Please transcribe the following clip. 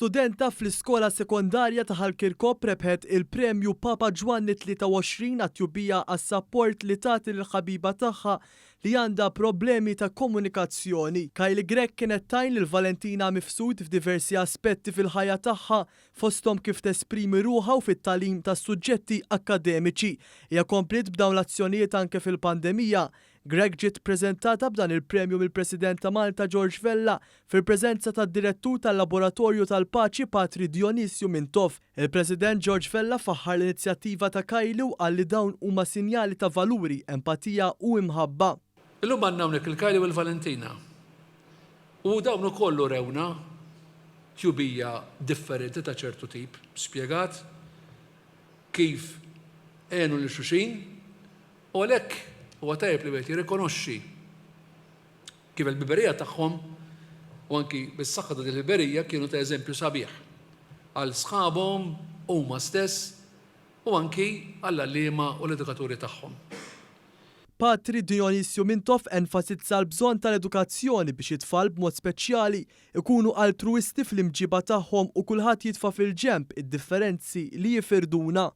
Studenta fl-iskola sekondarja ta' Ħalkirkop rebħet il-premju Papa Ġwanni 23 għat-tjubija għas-sapport li tagħti lill-ħabiba tagħha li għandha problemi ta' komunikazzjoni. Kylie Gregg kienet tajn lil Valentina Mifsud f'diversi aspetti fil-ħajja tagħha fosthom kif tesprimi ruħha u fit-tagħlim ta' suġġetti akkademiċi. Hija komplet b'dawn l-azzjonijiet anke fil-pandemija. Gregg ġiet ppreżentata b'dan il-premju mill-President ta' Malta George Vella fil-preżenza tad-Direttur tal-Laboratorju tal-Paċi Patri Dionisio Mintoff. Il-President George Vella faħħar l-inizjattiva ta' Kylie u qal li dawn huma sinjali ta' valuri, empatija u imħabba. Illum għandna hawnhekk il-Kylie u l-Valentina. U dawn ukoll rewna tjubija differenti ta' ċertu tip, spjegat kif għenu lil xulxin u għalhekk huwa tajjeb li wieħed jirrikonoxxi kif il-biberija tagħhom u anki bis-saħħa ta' il-biberija kienu ta' eżempju sabiħ għal sħabhom huma stess u anki għall-għalliema u l-edukaturi tagħhom. Patri Dionisio Mintoff enfasizza l-bżonn tal-edukazzjoni biex it-tfal b'mod speċjali ikunu altruisti fl-imġiba tagħhom u kulħadd jitfa' fil-ġenb id-differenzi li jifirduna.